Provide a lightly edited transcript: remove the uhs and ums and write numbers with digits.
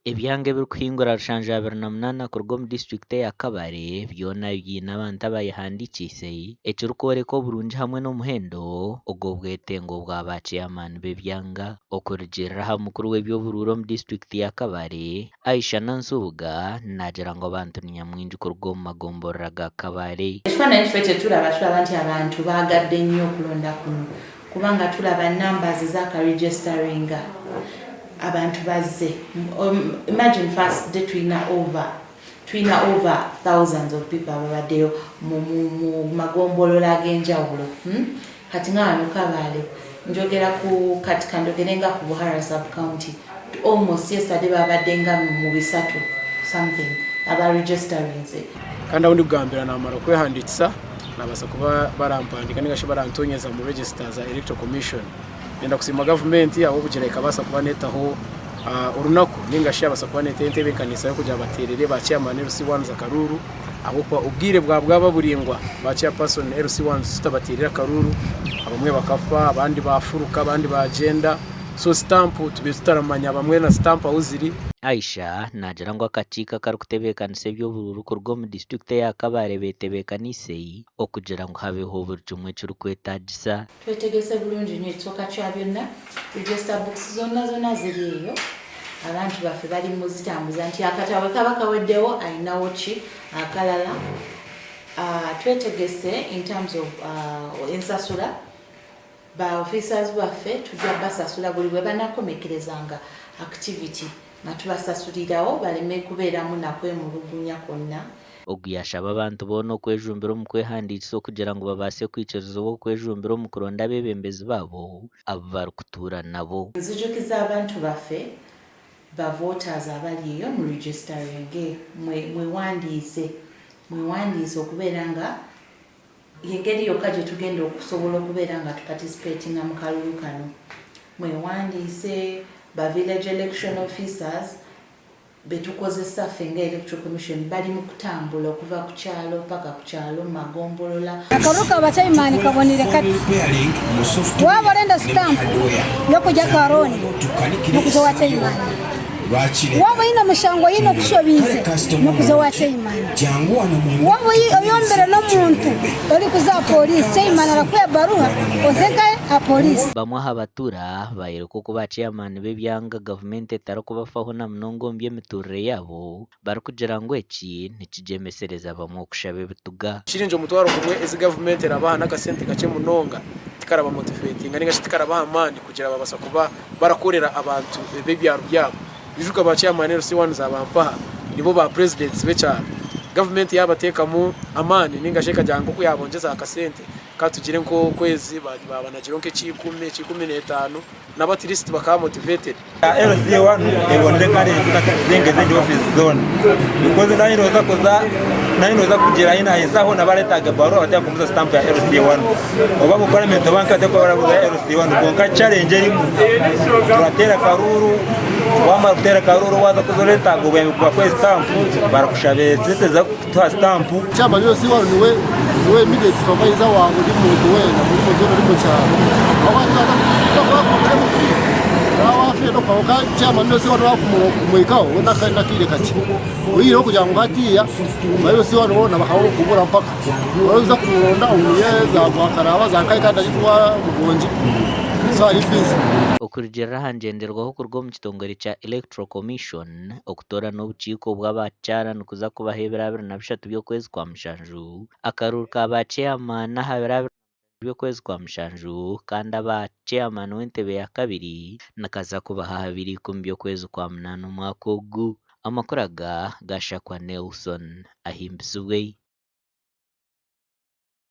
Ebyange birikuhingura rushanja 28 kuruga omu district ya Kabare byona biine abantu abayehandikiise ekirikworeka oburungi hamwe n'omuhendo ogw'obwetengo bw'aba chairman b'ebyanga okurugirira aha mukuru w'ebyoburuuro omu district ya Kabare Aisha Nansubuga nagira ngu abantu ni nyamwingi kuruga omu magomborora ga Kabare. Ekifaananyi kiffe tulaba nti abantu baagadde nnyo okulonda kuno kubanga tulaba numbers z'akaregisteringa abantu bazze. Imagine first day tulina over thousands of people ababaddeyo mu magombolola ag'enjawulo. Kati nga wano Kabale njogera ku kati kandogere nga ku Buhara sub county almost yesterday babadde nga mu bisatu something abaregisterinze. Kandi awundi kugambira namara kwehandikisa nabasa kuba barampandika ningashi barantonyeza mu register za electoral commission yenda kusima government abo kugira ikabasa kuba netaho urunaku ningashi abasa kuba nete entebe kanisa yo kujya baterere ba chairman LC1 za Karuru abo kwa ubwire bwaba buringwa ba chairperson LC1 tutabaterera Karuru abamwe bakafa abandi bafuruka abandi bagenda so stamp tubitaramanya bamwe na stamp awuziri. Aisha nagira ngu akakiiko akarikutebeekanisa eby'oburuuru kuruga omu district ya Kabare betebeekanise okugira ngu habeho buri kimwe ekirikwetaagisa. Twetegese bulungi nnyo ekisooka kya byonna register books zonna ziri eyo abantu baffe bali mu zitambuza nti akatabo kaba kaweddewo ayinawo ki akalala. Twetegese in terms of ensasula ba officers baffe tujja basasula buli bwe banakomekerezanga activity nga tubasasulirawo baleme kubeeramu nakwemulugunya kwonna. Oguyashaba abantu boona okwejumbira omu kwehandiikisa okugira ngu babaase kwikirizibwa okwejumbira omu kuronda abeebembezi baabo abo barikutuura nabo. Nzijukiza abantu baffe ba voters abali eyo mu registering mwewandiise okubeera nga yengeri yokka gye tugenda okusobola okubeera nga tuparticipatinga mu kalulu kano. Mwewandiise ba village election officers betukozesa ffe nga electoral commission bali mu kutambula okuva ku kyalo paka ku kyalo mu magombolola. Akaruka abachairman kabonere kati waba lenda stamp yokujja karoni nokuzowa chairman waba ina mushango ino kushobinze nokuzowa chairman waba oyombere n'omuntu oli kuza police chairman arakuya baruha ozenka a police. Bamwe aha batura bayereka okuba chairman b'ebyanga gavumenti etarakubafaho na munonga omu by'emiturire yabo barikugira ngu eki nikigyemesereza bamwe okushaba ebituga. Kiringi omutwaro gumwe ezi gavumenti erabaha n'akasente kakye munonga tikaraba motivating ningashi tikarabaha amaani kugira babasa kuba barakorera abantu b'ebyaro byabo. Bijuka ba chairman LC1 zabampaha nibo ba presidents b'ekyaro gavumenti yabateekamu amaani ningashi kajyango kuyabongeza akasente katugire nko kwezi babanagira nke 10-15 n'abatirist bakaba motivated. LC1 eboneka ari zengeze ndi office zone because nainoza kugira ina yezaho nabaletaga baro batya kumuza stamp ya LC1 oba mu parliament banka de kwa barabuza LC1 konka challenge erimu turatera Karuru wama kutera Karuru waza kuzoleta gobwe kwa stamp barakushabe zite za kutoa stamp chama LC1 niwe immediate supervisor wangu ndi muntu wena muri mu zone mu cyaro abafite no kwa chama LC1 wakumwikaho wona kire kati uyiro kugira ngo hatiya LC1 wona bakaho kubura mpaka waza kuronda umuyeza bakaraba zankai kandi agitwa mugonje so ari busy. Okurugirira hangenderwaho kuruga omu kitongore kya electoral commission okutora n'obukiiko bw'abakyara nikuza kubaho 23 by'okwezi kwa mushanju akaruru k'aba chairman aha 23 by'okwezi kwa mushanju kandi aba chairman w'entebe ya kabiri nakaza kubaha 2 by'okwezi kwa munana omwaka ogu. Amakuru aga gashakwa Nelson ahimbisibwe.